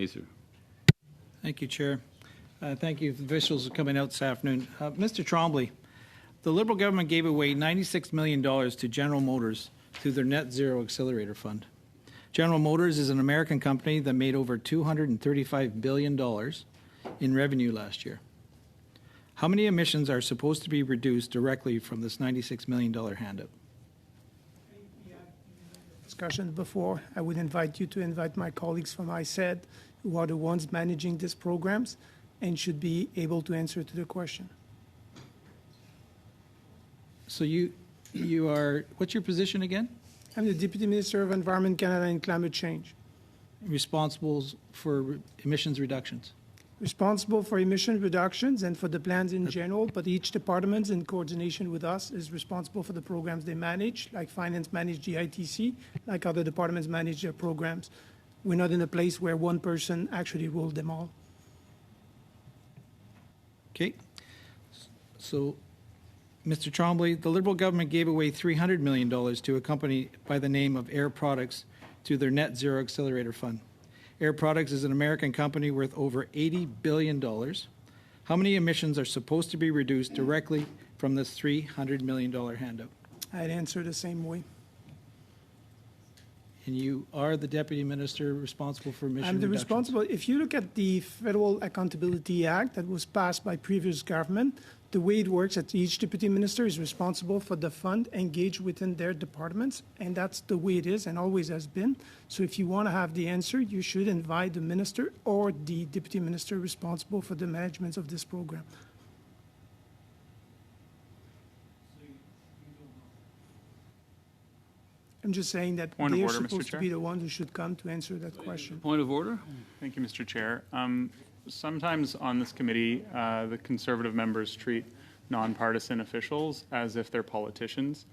Mazer. Thank you, Chair. Thank you, officials, for coming out this afternoon. Mr. Trombley, the Liberal government gave away $96 million to General Motors through their Net Zero Accelerator Fund. General Motors is an American company that made over $235 billion in revenue last year. How many emissions are supposed to be reduced directly from this $96 million handout? Discussion before, I would invite you to invite my colleagues from ISED, who are the ones managing these programs and should be able to answer to the question. So you are, what's your position again? I'm the Deputy Minister of Environment, Canada and Climate Change. Responsible for emissions reductions. Responsible for emission reductions and for the plans in general, but each department in coordination with us is responsible for the programs they manage, like finance manage the ITC, like other departments manage their programs. We're not in a place where one person actually ruled them all. Okay. So, Mr. Trombley, the Liberal government gave away $300 million to a company by the name of Air Products through their Net Zero Accelerator Fund. Air Products is an American company worth over $80 billion. How many emissions are supposed to be reduced directly from this $300 million handout? I'd answer the same way. And you are the Deputy Minister responsible for emission I'm the reductions? responsible. If you look at the Federal Accountability Act that was passed by previous government, the way it works at each Deputy Minister is responsible for the fund engaged within their departments, and that's the way it is and always has been. So if you want to have the answer, you should invite the Minister or the Deputy Minister responsible for the management of this program. I'm just saying that they're supposed to be the ones who should come to answer that question. Point of order? Thank you, Mr. Chair. Sometimes on this committee, the Conservative members treat nonpartisan officials as if they're politicians.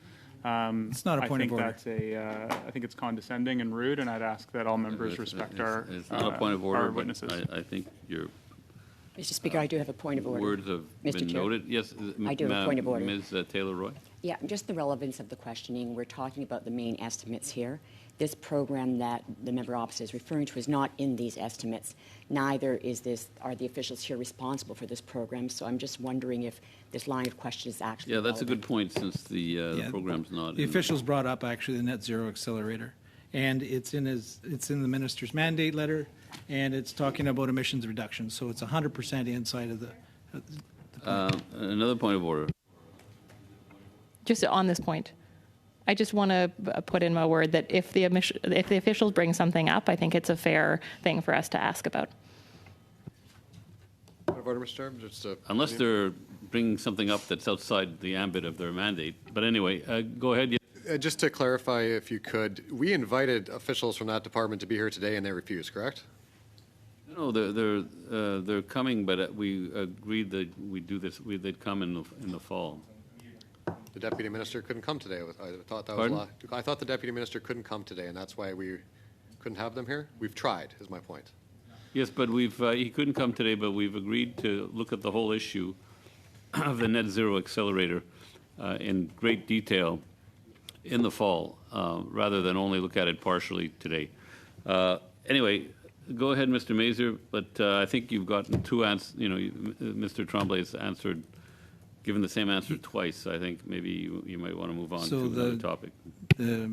It's not a point of order. I think it's condescending and rude, and I'd ask that all members respect It's not a point of order, our but witnesses. I think your Mr. Speaker, I do have a point of order. words have Mr. been Chair. noted. Yes, I do have a point of order. Ms. Taylor-Roy. Yeah, just the relevance of the questioning. We're talking about the main estimates here. This program that the member opposite is referring to is not in these estimates. Neither are the officials here responsible for this program. So I'm just wondering if this line of question is actually Yeah, that's a relevant. good point since the program's not. The officials brought up actually the Net Zero Accelerator, and it's in the Minister's mandate letter, and it's talking about emissions reduction. So it's 100% inside of the Another point of order. Just on this point, I just want to put in my word that if the officials bring something up, I think it's a fair thing for us to ask about. Point of order, Mr. Chair. Just, Unless they're bringing something up that's outside the ambit of their mandate. But anyway, go ahead. Yeah. just to clarify, if you could, we invited officials from that department to be here today, and they refused, correct? No, they're coming, but we agreed that we do this. They'd come in the fall. The Deputy Minister couldn't come today. I thought that Pardon? was I thought the Deputy Minister couldn't come today, and that's why we couldn't have them here. We've tried, is my point. Yes, but he couldn't come today, but we've agreed to look at the whole issue of the Net Zero Accelerator in great detail in the fall, rather than only look at it partially today. Anyway, go ahead, Mr. Mazer, but I think you've gotten two answers. You know, Mr. Tremblay has given the same answer twice. I think maybe you might want to move on to another topic. The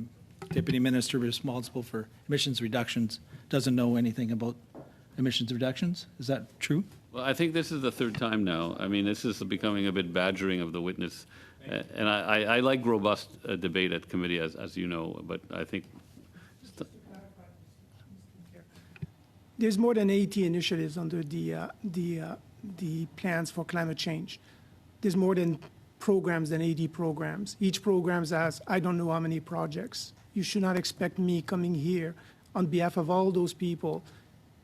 Deputy Minister responsible for emissions reductions doesn't know anything about emissions reductions. Is that true? Well, I think this is the third time now. I mean, this is becoming a bit badgering of the witness. And I like robust debate at committee, as you know, but I think... There's more than 80 initiatives under the plans for climate change. There's more than programs than 80 programs. Each program has, I don't know how many projects. You should not expect me coming here on behalf of all those people,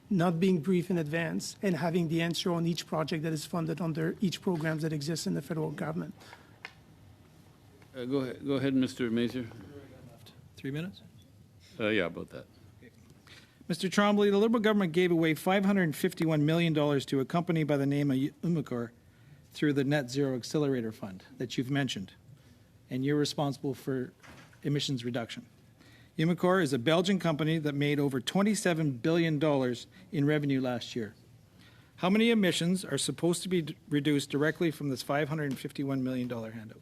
not being brief in advance, and having the answer on each project that is funded under each program that exists in the federal government. Go ahead, Mr. Mazer. 3 minutes? Yeah, about that. Mr. Trombley, the Liberal government gave away $551 million to a company by the name of Umicore through the Net Zero Accelerator Fund that you've mentioned, and you're responsible for emissions reduction. Umicore is a Belgian company that made over $27 billion in revenue last year. How many emissions are supposed to be reduced directly from this $551 million handout?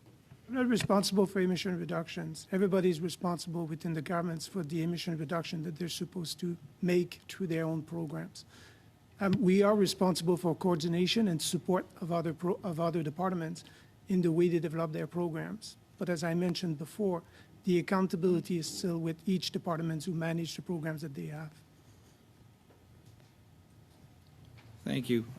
I'm not responsible for emission reductions. Everybody's responsible within the governments for the emission reduction that they're supposed to make through their own programs. We are responsible for coordination and support of other departments in the way they develop their programs. But as I mentioned before, the accountability is still with each department who manage the programs that they have. Thank you.